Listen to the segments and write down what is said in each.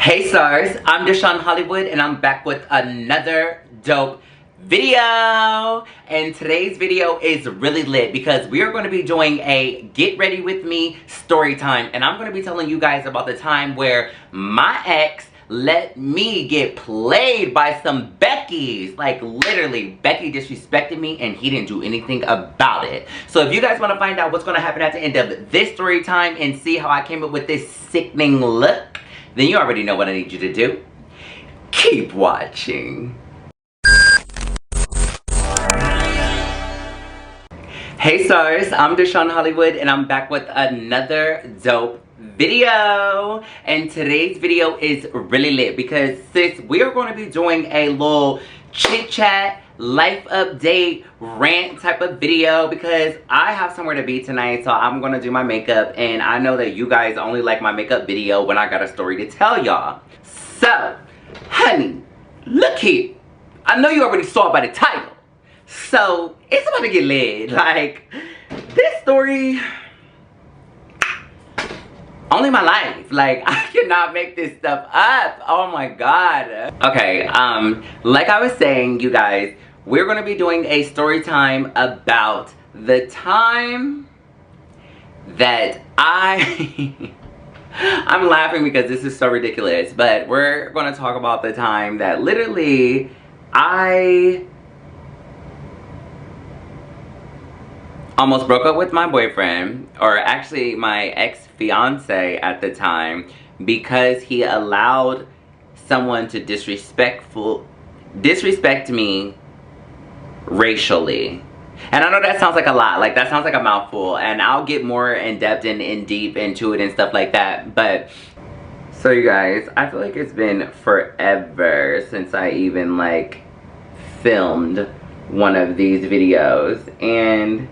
Hey STARz, I'm Deshawnhollywood and I'm back with another dope video. And today's video is really lit because we are going to be doing a get ready with me story time. And I'm going to be telling you guys about the time where my ex let me get played by some Beckys. Like literally, Becky disrespected me and he didn't do anything about it. So if you guys want to find out what's going to happen at the end of this story time and see how I came up with this sickening look, then you already know what I need you to do. Keep watching. Hey STARz, I'm Deshawnhollywood and I'm back with another dope video. And today's video is really lit because sis, we are going to be doing a little chit chat, life update, rant type of video because I have somewhere to be tonight, so I'm gonna do my makeup, and I know that you guys only like my makeup video when I got a story to tell y'all. So, honey, look here. I know you already saw it by the title. So, it's about to get lit. Like, this story, only my life. Like, I cannot make this stuff up. Oh my god. Okay, like I was saying, you guys, we're gonna be doing a story time about the time that I'm laughing because this is so ridiculous, but we're gonna talk about the time that literally I almost broke up with my boyfriend, or actually my ex-fiance at the time, because he allowed someone to disrespect me racially. And I know that sounds like a lot, like that sounds like a mouthful, and I'll get more in depth and in deep into it and stuff like that. But so you guys, I feel like it's been forever since I even like filmed one of these videos, and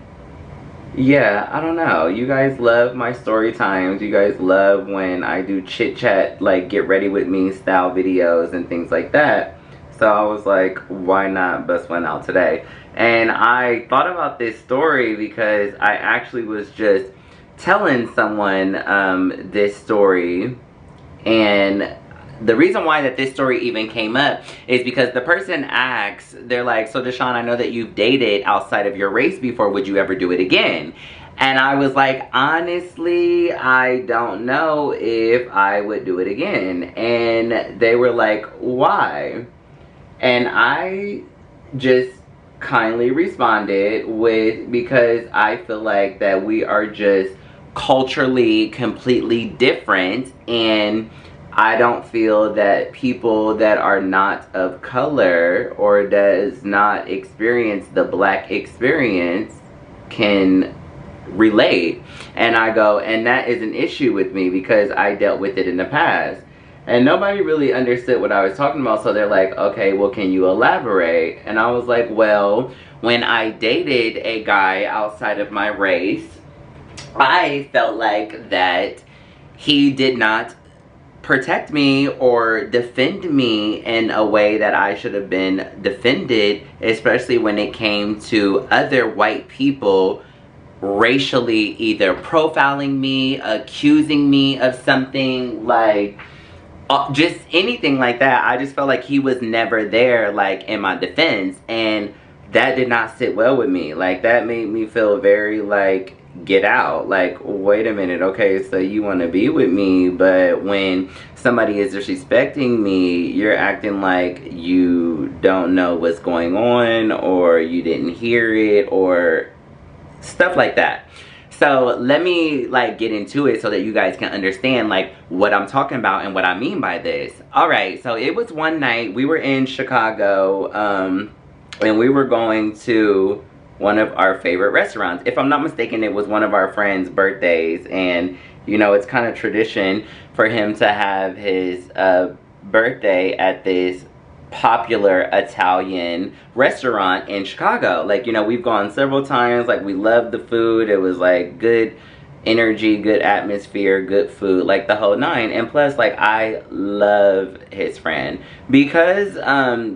yeah, I don't know. You guys love my story times. You guys love when I do chit chat, like get ready with me style videos and things like that. So I was like, why not bust one out today? And I thought about this story because I actually was just telling someone this story, and the reason why that this story even came up is because the person asks, they're like, so Deshawn, I know that you've dated outside of your race before, would you ever do it again? And I was like, honestly, I don't know if I would do it again. And they were like, why? And I just kindly responded with, because I feel like that we are just culturally completely different, and I don't feel that people that are not of color or does not experience the black experience can relate. And I go, and that is an issue with me because I dealt with it in the past. And nobody really understood what I was talking about, so they're like, okay, well, can you elaborate? And I was like, well, when I dated a guy outside of my race, I felt like that he did not protect me or defend me in a way that I should have been defended, especially when it came to other white people racially either profiling me, accusing me of something, like just anything like that. I just felt like he was never there, like, in my defense, and that did not sit well with me. Like, that made me feel very like, get out. Like, wait a minute, okay, so you want to be with me, but when somebody is disrespecting me, you're acting like you don't know what's going on, or you didn't hear it, or stuff like that. So let me like get into it so that you guys can understand like what I'm talking about and what I mean by this. Alright, so it was one night, we were in Chicago, and we were going to one of our favorite restaurants. If I'm not mistaken, it was one of our friends' birthdays, and you know, it's kind of tradition for him to have his birthday at this popular Italian restaurant in Chicago. Like, you know, we've gone several times, like we loved the food. It was like good energy, good atmosphere, good food, like the whole nine. And plus, like, I love his friend because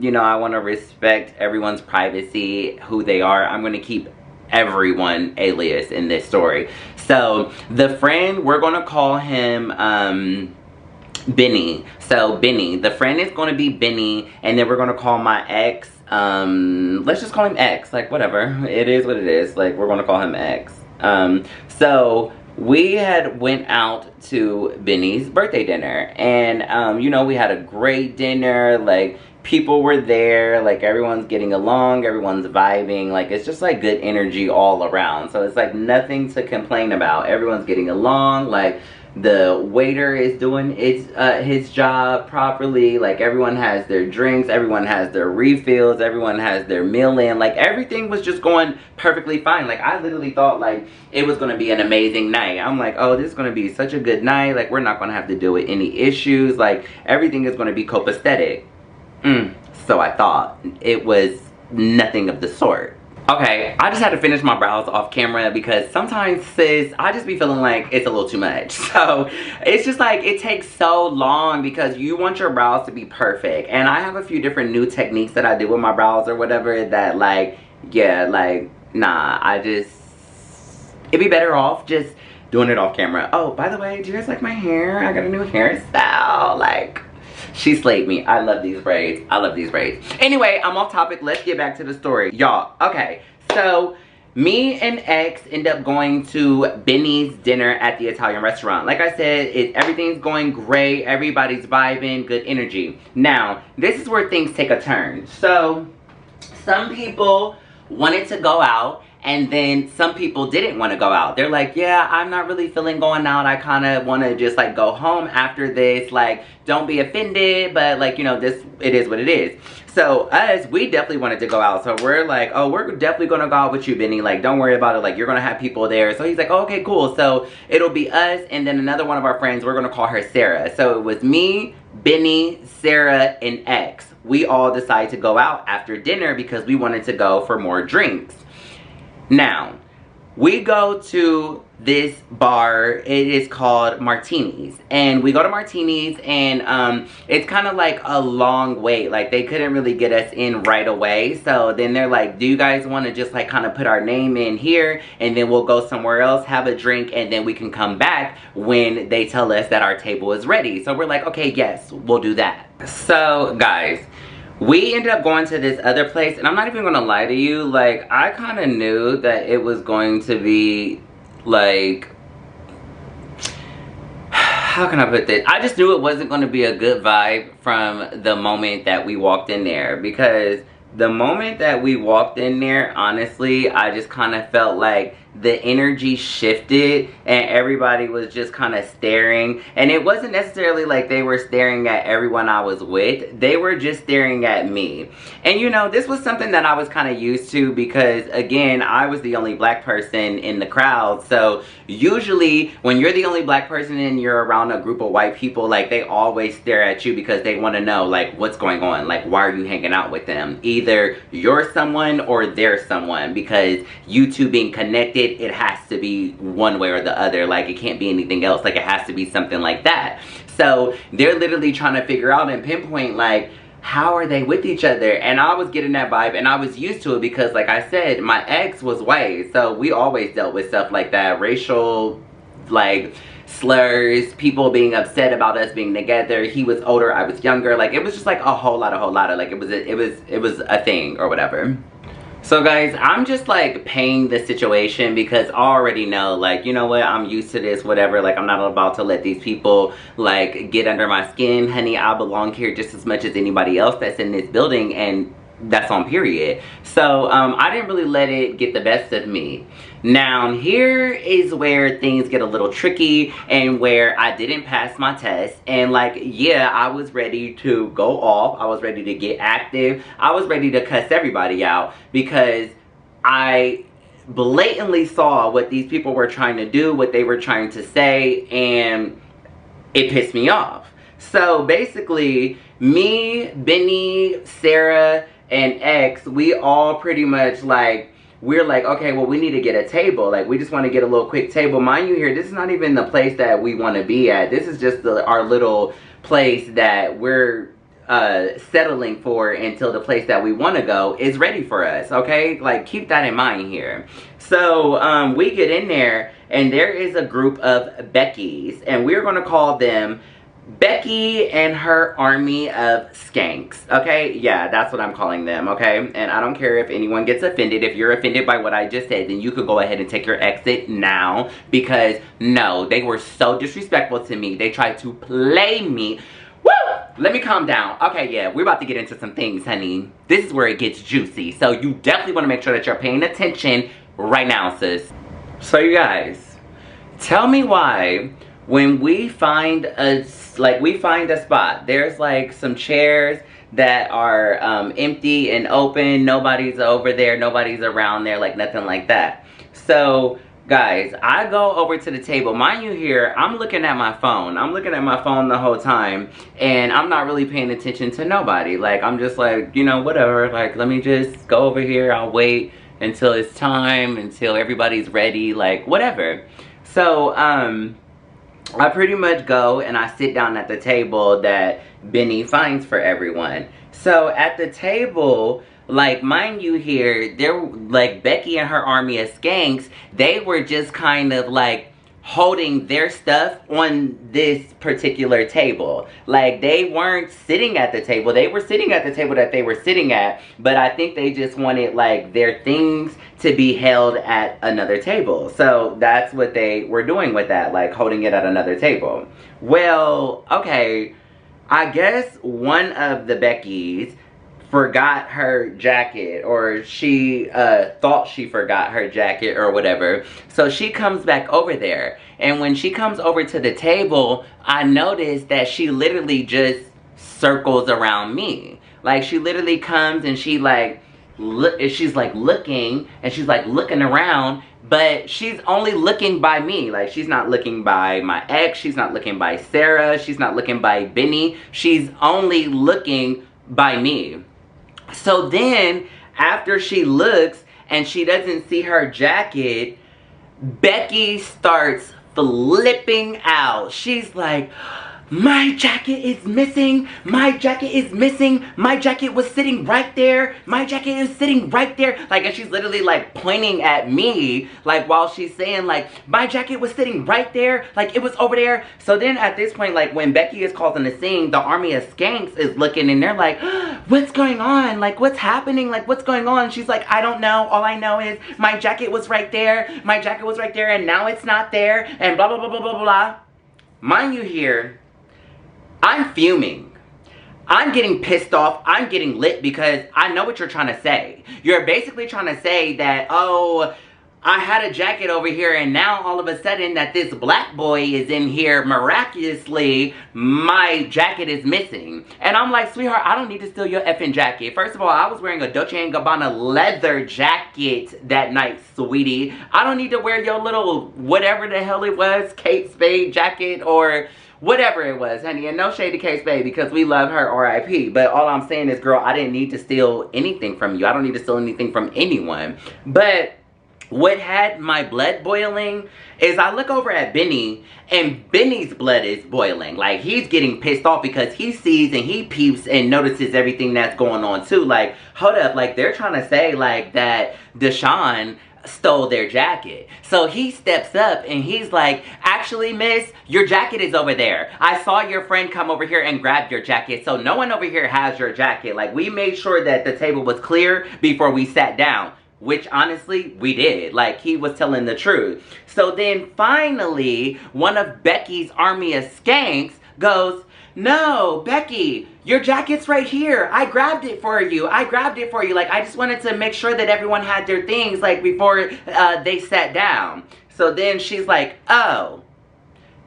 you know, I want to respect everyone's privacy, who they are. I'm going to keep everyone alias in this story. So the friend, we're going to call him Benny. So Benny, the friend is going to be Benny, and then we're going to call my ex, let's just call him X, like whatever, it is what it is, like we're going to call him X. So we had went out to Benny's birthday dinner, and you know, we had a great dinner, like people were there, like everyone's getting along, everyone's vibing, like it's just like good energy all around. So it's like nothing to complain about. Everyone's getting along, like the waiter is doing his job properly, like everyone has their drinks, everyone has their refills, everyone has their meal in, like everything was just going perfectly fine. Like I literally thought like it was going to be an amazing night. I'm like, oh, this is going to be such a good night, like we're not going to have to deal with any issues, like everything is going to be copacetic. So I thought. It was nothing of the sort. Okay, I just had to finish my brows off camera because sometimes, sis, I just be feeling like it's a little too much. So it's just like it takes so long because you want your brows to be perfect. And I have a few different new techniques that I do with my brows or whatever that like, yeah, like, nah, it'd be better off just doing it off camera. Oh, by the way, do you guys like my hair? I got a new hairstyle, like... She slayed me. I love these braids. I love these braids. Anyway, I'm off topic. Let's get back to the story. Y'all, okay. So, me and X end up going to Benny's dinner at the Italian restaurant. Like I said, everything's going great. Everybody's vibing. Good energy. Now, this is where things take a turn. So, some people wanted to go out. And then some people didn't want to go out. They're like, yeah, I'm not really feeling going out. I kind of want to just like go home after this. Like, don't be offended. But like, you know, it is what it is. So us, we definitely wanted to go out. So we're like, oh, we're definitely going to go out with you, Benny. Like, don't worry about it. Like, you're going to have people there. So he's like, oh, okay, cool. So it'll be us and then another one of our friends. We're going to call her Sarah. So it was me, Benny, Sarah, and X. We all decided to go out after dinner because we wanted to go for more drinks. Now, we go to this bar. It is called Martini's. And we go to Martini's and it's kind of like a long wait. Like they couldn't really get us in right away. So then they're like, do you guys want to just like kind of put our name in here and then we'll go somewhere else, have a drink, and then we can come back when they tell us that our table is ready. So we're like, okay, yes, we'll do that. So guys, we ended up going to this other place, and I'm not even gonna lie to you, like, I kind of knew that it was going to be, like, how can I put this? I just knew it wasn't going to be a good vibe from the moment that we walked in there, because the moment that we walked in there, honestly, I just kind of felt like the energy shifted and everybody was just kind of staring. And it wasn't necessarily like they were staring at everyone I was with. They were just staring at me. And you know, this was something that I was kind of used to because, again, I was the only black person in the crowd. So usually when you're the only black person and you're around a group of white people, like they always stare at you because they want to know like what's going on. Like, why are you hanging out with them? Either you're someone or they're someone, because you two being connected, it has to be one way or the other. Like, it can't be anything else. Like, it has to be something like that. So they're literally trying to figure out and pinpoint like, how are they with each other? And I was getting that vibe, and I was used to it because, like I said, my ex was white, so we always dealt with stuff like that, racial like slurs, people being upset about us being together. He was older, I was younger. Like, it was just like a whole lot of like it was a thing or whatever. So guys, I'm just like paying the situation because I already know, like, you know what, I'm used to this, whatever. Like, I'm not about to let these people like get under my skin. Honey, I belong here just as much as anybody else that's in this building, and that's on period. So I didn't really let it get the best of me. Now here is where things get a little tricky and where I didn't pass my test, and like, yeah, I was ready to go off. I was ready to get active. I was ready to cuss everybody out because I blatantly saw what these people were trying to do, what they were trying to say, and it pissed me off. So basically, me, Benny, Sarah, and X, we all pretty much like, we're like, okay, well, we need to get a table. Like, we just want to get a little quick table. Mind you here, this is not even the place that we want to be at. This is just our little place that we're settling for until the place that we want to go is ready for us, okay? Like, keep that in mind here. So, we get in there, and there is a group of Beckys, and we're going to call them Becky and her army of skanks, okay? Yeah, that's what I'm calling them, okay? And I don't care if anyone gets offended. If you're offended by what I just said, then you could go ahead and take your exit now, because no, they were so disrespectful to me. They tried to play me. Woo! Let me calm down. Okay, yeah, we're about to get into some things, honey. This is where it gets juicy, so you definitely want to make sure that you're paying attention right now, sis. So you guys, tell me why when we find a spot, there's like some chairs that are empty and open, nobody's over there, nobody's around there, like nothing like that. So guys, I go over to the table. Mind you here, I'm looking at my phone. I'm looking at my phone the whole time, and I'm not really paying attention to nobody. Like, I'm just like, you know, whatever. Like, let me just go over here. I'll wait until it's time, until everybody's ready, like, whatever. So, I pretty much go and I sit down at the table that Benny finds for everyone. So at the table, like, mind you here, they're like Becky and her army of skanks, they were just kind of like holding their stuff on this particular table. Like, they weren't sitting at the table. They were sitting at the table that they were sitting at, but I think they just wanted like their things to be held at another table. So that's what they were doing with that, like holding it at another table. Well, okay, I guess one of the Beckys forgot her jacket, or she thought she forgot her jacket or whatever. So she comes back over there, and when she comes over to the table, I noticed that she literally just circles around me. Like, she literally comes and she like she's like looking, and she's like looking around, but she's only looking by me. Like, she's not looking by my ex, she's not looking by Sarah, she's not looking by Benny, she's only looking by me. So then, after she looks and she doesn't see her jacket, Becky starts flipping out. She's like, my jacket is missing, my jacket is missing, my jacket was sitting right there, my jacket is sitting right there. Like, and she's literally like pointing at me, like, while she's saying like, my jacket was sitting right there, like it was over there. So then at this point, like, when Becky is causing the scene, the army of skanks is looking and they're like, what's going on? Like, what's happening? Like, what's going on? She's like, I don't know. All I know is my jacket was right there, my jacket was right there, and now it's not there, and blah, blah, blah, blah, blah, blah. Mind you here, I'm fuming. I'm getting pissed off. I'm getting lit, because I know what you're trying to say. You're basically trying to say that, oh, I had a jacket over here, and now all of a sudden that this black boy is in here, miraculously, my jacket is missing. And I'm like, sweetheart, I don't need to steal your effing jacket. First of all, I was wearing a Dolce & Gabbana leather jacket that night, sweetie. I don't need to wear your little, whatever the hell it was, Kate Spade jacket, or whatever it was, honey. And no shade to Kate Spade, because we love her, R.I.P. But all I'm saying is, girl, I didn't need to steal anything from you. I don't need to steal anything from anyone. But what had my blood boiling is I look over at Benny, and Benny's blood is boiling. Like, he's getting pissed off because he sees and he peeps and notices everything that's going on too. Like, hold up, like, they're trying to say like that Deshawn stole their jacket. So he steps up and he's like, actually, miss, your jacket is over there. I saw your friend come over here and grab your jacket, so no one over here has your jacket. Like, we made sure that the table was clear before we sat down. Which, honestly, we did. Like, he was telling the truth. So then, finally, one of Becky's army of skanks goes, no, Becky, your jacket's right here. I grabbed it for you. I grabbed it for you. Like, I just wanted to make sure that everyone had their things, like, before they sat down. So then she's like, oh,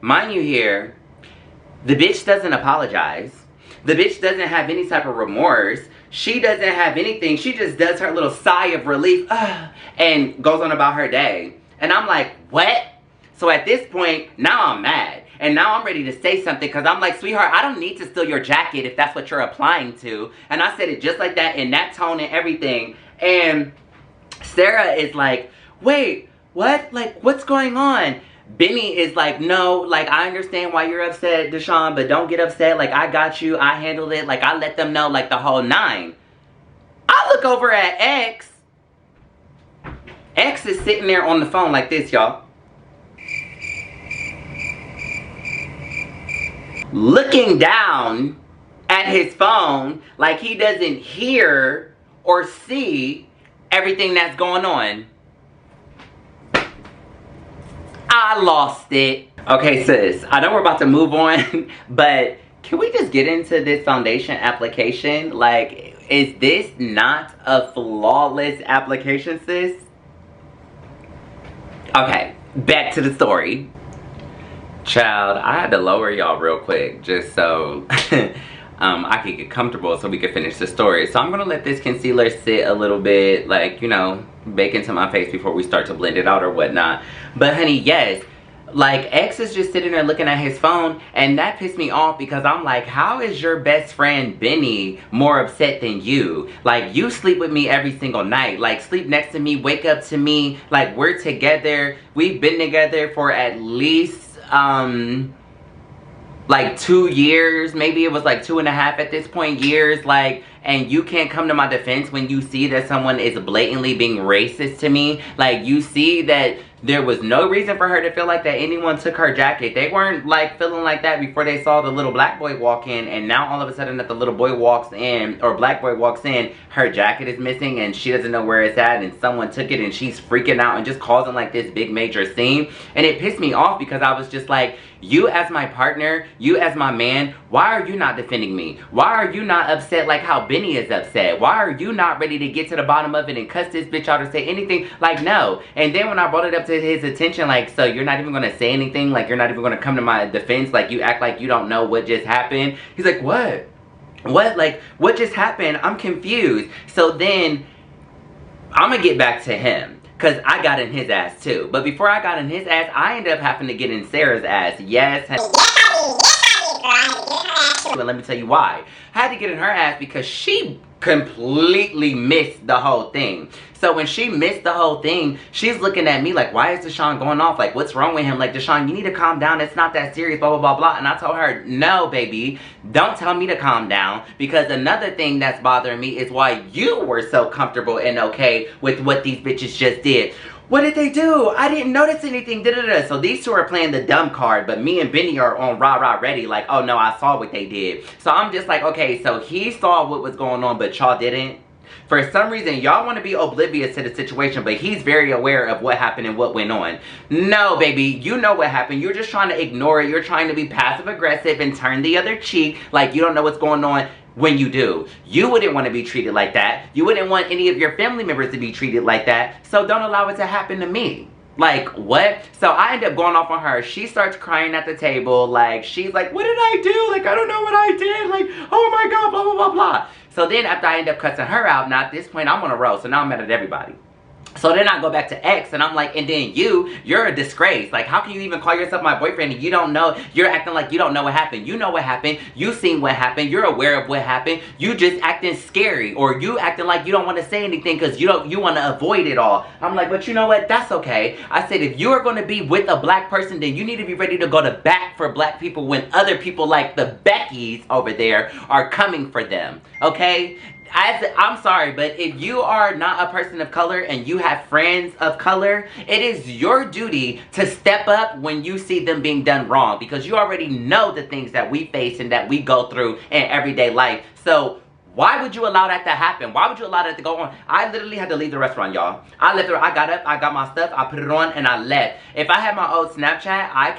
mind you here, the bitch doesn't apologize. The bitch doesn't have any type of remorse. She doesn't have anything. She just does her little sigh of relief and goes on about her day. And I'm like, what? So at this point, now I'm mad. And now I'm ready to say something, because I'm like, sweetheart, I don't need to steal your jacket if that's what you're applying to. And I said it just like that, in that tone and everything. And Sarah is like, wait, what? Like, what's going on? Benny is like, no, like, I understand why you're upset, Deshawn, but don't get upset. Like, I got you. I handled it. Like, I let them know, like, the whole nine. I look over at X. X is sitting there on the phone like this, y'all. looking down at his phone like he doesn't hear or see everything that's going on. I lost it. Okay, sis, I know we're about to move on, but can we just get into this foundation application? Like, is this not a flawless application, sis? Okay, back to the story. Child, I had to lower y'all real quick just so I could get comfortable so we could finish the story. So I'm gonna let this concealer sit a little bit, like, you know, bake into my face before we start to blend it out or whatnot. But honey, yes, like, X is just sitting there looking at his phone, and that pissed me off because I'm like, how is your best friend Benny more upset than you? Like, you sleep with me every single night. Like, sleep next to me, wake up to me. Like, we're together. We've been together for at least like 2 years, maybe it was like 2.5 at this point years, like, and you can't come to my defense when you see that someone is blatantly being racist to me. Like, you see that there was no reason for her to feel like that anyone took her jacket. They weren't like feeling like that before they saw the little black boy walk in, and now all of a sudden that the little boy walks in, or black boy walks in, her jacket is missing and she doesn't know where it's at, and someone took it and she's freaking out and just causing like this big major scene. And it pissed me off because I was just like, you as my partner, you as my man, why are you not defending me? Why are you not upset like how Benny is upset? Why are you not ready to get to the bottom of it and cuss this bitch out or say anything? Like, no. And then when I brought it up to his attention, like, so you're not even gonna say anything? Like, you're not even gonna come to my defense? Like, you act like you don't know what just happened? He's like, what? What? Like, what just happened? I'm confused. So then, I'm gonna get back to him, because I got in his ass too. But before I got in his ass, I ended up having to get in Sarah's ass. Yes. And let me tell you why. I had to get in her ass because she completely missed the whole thing. So when she missed the whole thing, she's looking at me like, why is Deshawn going off? Like, what's wrong with him? Like, Deshawn, you need to calm down. It's not that serious, blah, blah, blah, blah. And I told her, no, baby, don't tell me to calm down. Because another thing that's bothering me is why you were so comfortable and okay with what these bitches just did. What did they do? I didn't notice anything. Da-da-da. So these two are playing the dumb card, but me and Benny are on rah-rah ready. Like, oh no, I saw what they did. So I'm just like, okay, so he saw what was going on, but y'all didn't. For some reason, y'all want to be oblivious to the situation, but he's very aware of what happened and what went on. No, baby, you know what happened. You're just trying to ignore it. You're trying to be passive-aggressive and turn the other cheek like you don't know what's going on. When you do, you wouldn't want to be treated like that. You wouldn't want any of your family members to be treated like that. So don't allow it to happen to me. Like, what? So I end up going off on her. She starts crying at the table. Like, she's like, what did I do? Like, I don't know what I did. Like, oh my God, blah, blah, blah, blah. So then after I end up cussing her out, now at this point, I'm on a roll. So now I'm mad at everybody. So then I go back to X and I'm like, and then you're a disgrace. Like, how can you even call yourself my boyfriend and you don't know? You're acting like you don't know what happened. You know what happened. You seen what happened. You're aware of what happened. You just acting scary, or you acting like you don't want to say anything because you want to avoid it all. I'm like, but you know what? That's okay. I said, if you are going to be with a black person, then you need to be ready to go to bat for black people when other people like the Beckys over there are coming for them. Okay? I'm sorry, but if you are not a person of color and you have friends of color, it is your duty to step up when you see them being done wrong, because you already know the things that we face and that we go through in everyday life. So why would you allow that to happen? Why would you allow that to go on? I literally had to leave the restaurant, y'all. I got up, I got my stuff, I put it on, and I left. If I had my old Snapchat, I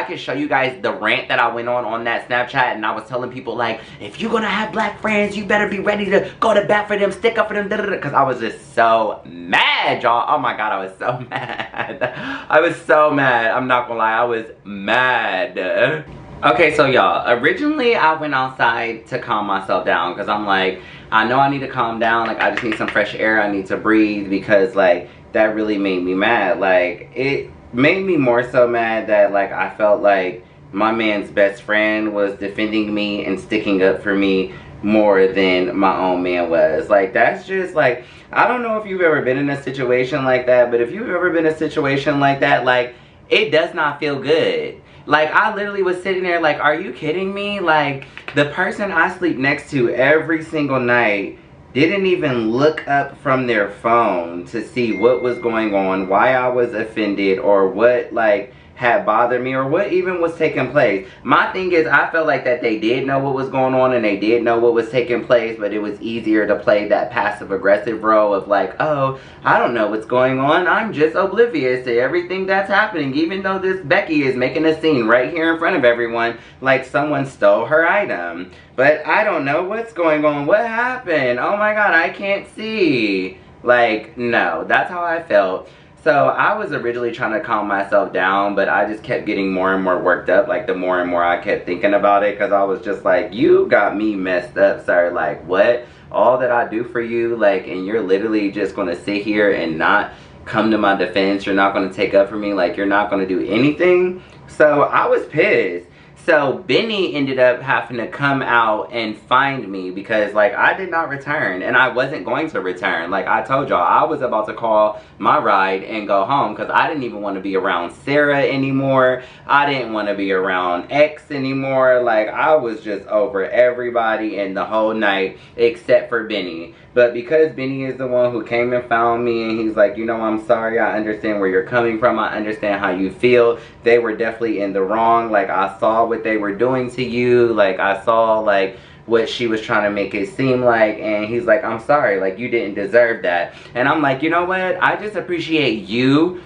could show you guys the rant that I went on that Snapchat, and I was telling people, like, if you're gonna have black friends, you better be ready to go to bat for them, stick up for them, because I was just so mad, y'all. Oh my God, I was so mad. I was so mad. I'm not gonna lie, I was mad. Okay, so y'all, originally I went outside to calm myself down because I'm like, I know I need to calm down. Like, I just need some fresh air. I need to breathe because, like, that really made me mad. Like, it made me more so mad that, like, I felt like my man's best friend was defending me and sticking up for me more than my own man was. Like, that's just, like, I don't know if you've ever been in a situation like that, but if you've ever been in a situation like that, like, it does not feel good. Like, I literally was sitting there like, are you kidding me? Like, the person I sleep next to every single night didn't even look up from their phone to see what was going on, why I was offended, or what, like, had bothered me or what even was taking place. My thing is, I felt like that they did know what was going on and they did know what was taking place, but it was easier to play that passive aggressive role of like, oh, I don't know what's going on, I'm just oblivious to everything that's happening, even though this Becky is making a scene right here in front of everyone like someone stole her item. But I don't know what's going on. What happened? Oh my god, I can't see. Like, no, that's how I felt. So I was originally trying to calm myself down, but I just kept getting more and more worked up, like the more and more I kept thinking about it, because I was just like, you got me messed up, sir. Like, what? All that I do for you, like, and you're literally just going to sit here and not come to my defense? You're not going to take up for me? Like, you're not going to do anything? So I was pissed. So Benny ended up having to come out and find me because, like, I did not return and I wasn't going to return. Like I told y'all, I was about to call my ride and go home because I didn't even want to be around Sarah anymore. I didn't want to be around X anymore. Like, I was just over everybody and the whole night except for Benny. But because Benny is the one who came and found me and he's like, you know, I'm sorry, I understand where you're coming from, I understand how you feel. They were definitely in the wrong. Like, I saw what they were doing to you. Like, I saw, like, what she was trying to make it seem like. And he's like, I'm sorry, like, you didn't deserve that. And I'm like, you know what? I just appreciate you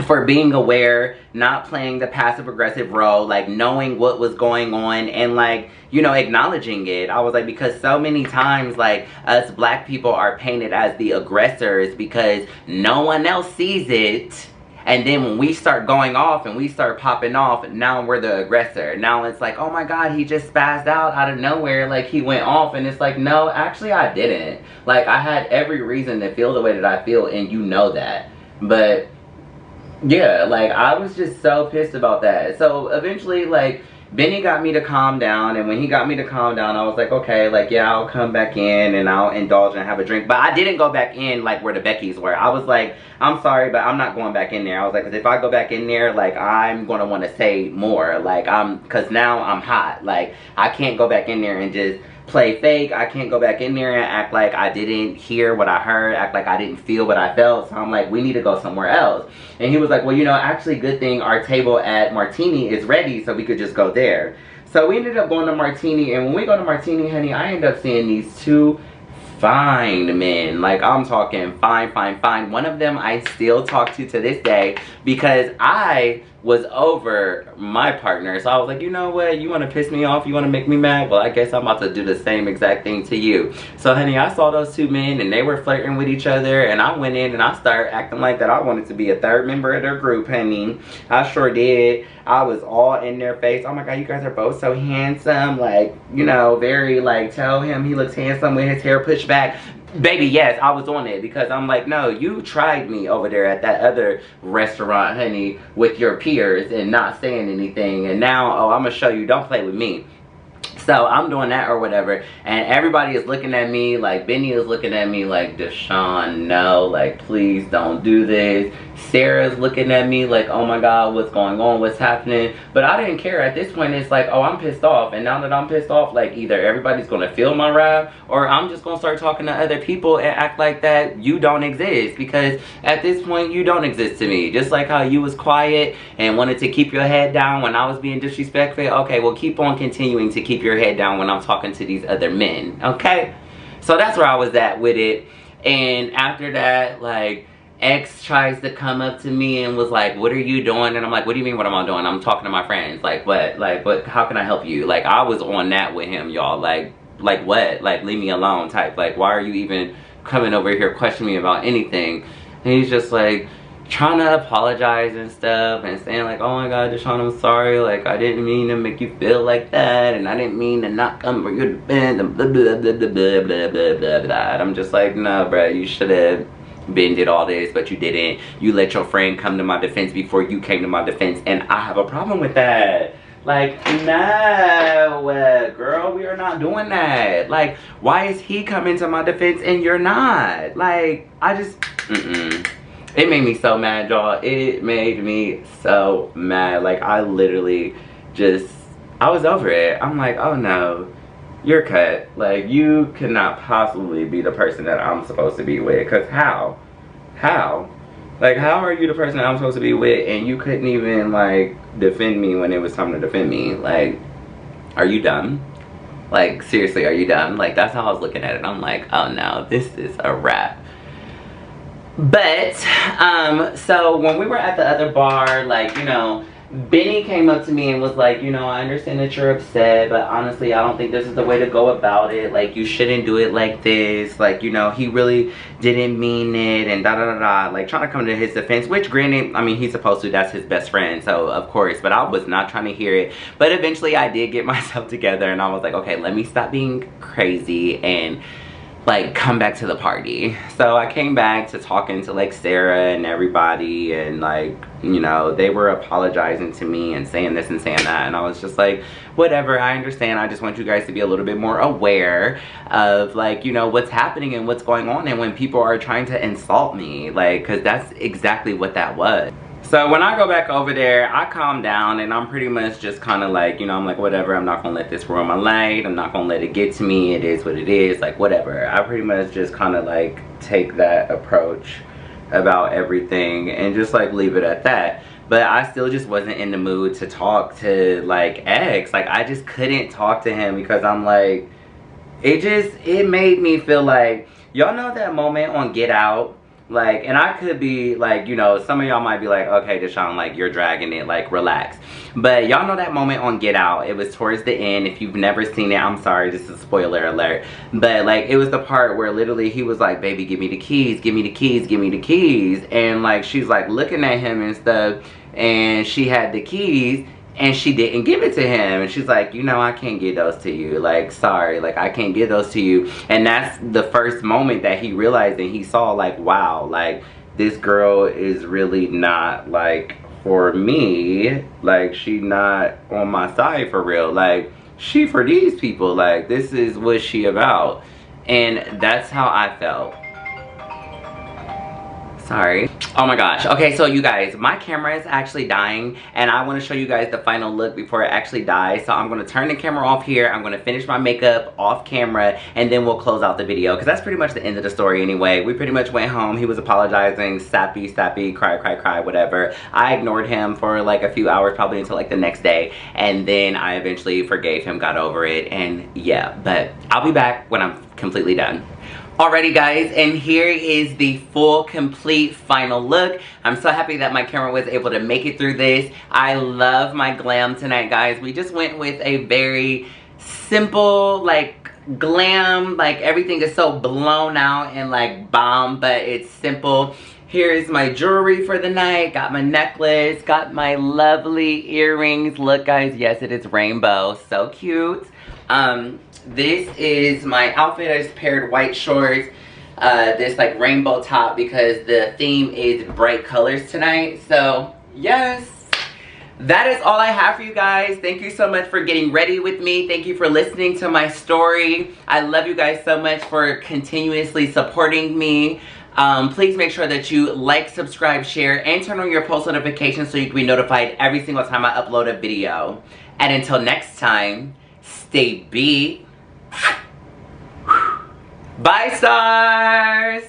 for being aware, not playing the passive aggressive role, like knowing what was going on and, like, you know, acknowledging it. I was like, because so many times, like, us black people are painted as the aggressors because no one else sees it. And then when we start going off and we start popping off, now we're the aggressor. Now it's like, oh my god, he just spazzed out of nowhere, like he went off. And it's like, no, actually I didn't. Like, I had every reason to feel the way that I feel, and you know that. But yeah, like, I was just so pissed about that. So eventually, like, Benny got me to calm down, and when he got me to calm down, I was like, okay, like, yeah, I'll come back in and I'll indulge and have a drink. But I didn't go back in, like, where the Beckys were. I was like, I'm sorry, but I'm not going back in there. I was like, because if I go back in there, like, I'm going to want to say more. Like, because now I'm hot. Like, I can't go back in there and just play fake. I can't go back in there and act like I didn't hear what I heard, act like I didn't feel what I felt. So I'm like, we need to go somewhere else. And he was like, well, you know, actually, good thing our table at Martini is ready, so we could just go there. So we ended up going to Martini, and when we go to Martini, honey, I end up seeing these two fine men. Like, I'm talking fine, fine, fine. One of them I still talk to this day because I was over my partner. So I was like, you know what, you want to piss me off, you want to make me mad, well, I guess I'm about to do the same exact thing to you. So honey, I saw those two men and they were flirting with each other, and I went in and I started acting like that I wanted to be a third member of their group, honey. I sure did. I was all in their face. Oh my god, you guys are both so handsome. Like, you know, very like, tell him he looks handsome with his hair pushed back. Baby, yes, I was on it because I'm like, no, you tried me over there at that other restaurant, honey, with your peers and not saying anything. And now, oh, I'm going to show you, don't play with me. So I'm doing that or whatever, and everybody is looking at me, like Benny is looking at me like, Deshawn, no, like, please don't do this. Sarah's looking at me like, oh my god, what's going on, what's happening? But I didn't care. At this point, it's like, oh, I'm pissed off, and now that I'm pissed off, like, either everybody's gonna feel my wrath, or I'm just gonna start talking to other people and act like that you don't exist, because at this point, you don't exist to me. Just like how you was quiet and wanted to keep your head down when I was being disrespectful, okay, well, keep on continuing to keep your head down when I'm talking to these other men, okay? So that's where I was at with it. And after that, like, X tries to come up to me and was like, what are you doing? And I'm like, what do you mean what am I doing? I'm talking to my friends. Like, what? Like, what? How can I help you? Like, I was on that with him, y'all. Like what? Like, leave me alone type. Like, why are you even coming over here questioning me about anything? And he's just like, trying to apologize and stuff and saying like, oh my god, Deshawn, I'm sorry, like, I didn't mean to make you feel like that, and I didn't mean to not come for your defense, and blah blah blah blah blah blah blah blah blah. And I'm just like, no, bro, you should have been did all this, but you didn't. You let your friend come to my defense before you came to my defense, and I have a problem with that. Like, no, girl, we are not doing that. Like, why is he coming to my defense and you're not? Like, I just, It made me so mad, y'all. It made me so mad. Like, I literally just, I was over it. I'm like, oh no, you're cut. Like, you cannot possibly be the person that I'm supposed to be with. Because how? How? Like, how are you the person I'm supposed to be with and you couldn't even, like, defend me when it was time to defend me? Like, are you dumb? Like, seriously, are you dumb? Like, that's how I was looking at it. I'm like, oh no, this is a wrap. But, so when we were at the other bar, like, you know, Benny came up to me and was like, you know, I understand that you're upset, but honestly, I don't think this is the way to go about it. Like, you shouldn't do it like this. Like, you know, he really didn't mean it and da-da-da-da. Like, trying to come to his defense, which granted, I mean, he's supposed to. That's his best friend, so of course. But I was not trying to hear it. But eventually, I did get myself together and I was like, okay, let me stop being crazy and like come back to the party. So I came back to talking to like Sarah and everybody, and like, you know, they were apologizing to me and saying this and saying that, and I was just like, whatever, I understand. I just want you guys to be a little bit more aware of, like, you know, what's happening and what's going on, and when people are trying to insult me, like, because that's exactly what that was. So when I go back over there, I calm down and I'm pretty much just kind of like, you know, I'm like, whatever, I'm not going to let this ruin my light. I'm not going to let it get to me. It is what it is. Like, whatever. I pretty much just kind of like take that approach about everything and just like leave it at that. But I still just wasn't in the mood to talk to like X. Like, I just couldn't talk to him because I'm like, it made me feel like, y'all know that moment on Get Out? Like, and I could be like, you know, some of y'all might be like, okay, Deshawn, like, you're dragging it, like, relax. But y'all know that moment on Get Out? It was towards the end. If you've never seen it, I'm sorry, this is a spoiler alert. But like, it was the part where literally he was like, baby, give me the keys, give me the keys, give me the keys. And like, she's like looking at him and stuff, and she had the keys and she didn't give it to him, and she's like, you know, I can't give those to you, like, sorry, like, I can't give those to you. And that's the first moment that he realized and he saw, like, wow, like, this girl is really not, like, for me. Like, she not on my side for real. Like, she for these people. Like, this is what she about. And that's how I felt. Sorry. Oh my gosh. Okay, so you guys, my camera is actually dying and I want to show you guys the final look before it actually dies. So I'm going to turn the camera off here. I'm going to finish my makeup off camera and then we'll close out the video because that's pretty much the end of the story anyway. We pretty much went home. He was apologizing, sappy, cry, whatever. I ignored him for like a few hours, probably until like the next day, and then I eventually forgave him, got over it, and yeah, but I'll be back when I'm completely done. Alrighty guys, and here is the full, complete, final look. I'm so happy that my camera was able to make it through this. I love my glam tonight, guys. We just went with a very simple, like, glam. Like, everything is so blown out and, like, bomb, but it's simple. Here is my jewelry for the night. Got my necklace, got my lovely earrings. Look, guys, yes, it is rainbow. So cute. This is my outfit. I just paired white shorts, this like rainbow top because the theme is bright colors tonight. So yes, that is all I have for you guys. Thank you so much for getting ready with me. Thank you for listening to my story. I love you guys so much for continuously supporting me. Please make sure that you like, subscribe, share, and turn on your post notifications so you can be notified every single time I upload a video. And until next time, stay beat. Bye, STARz!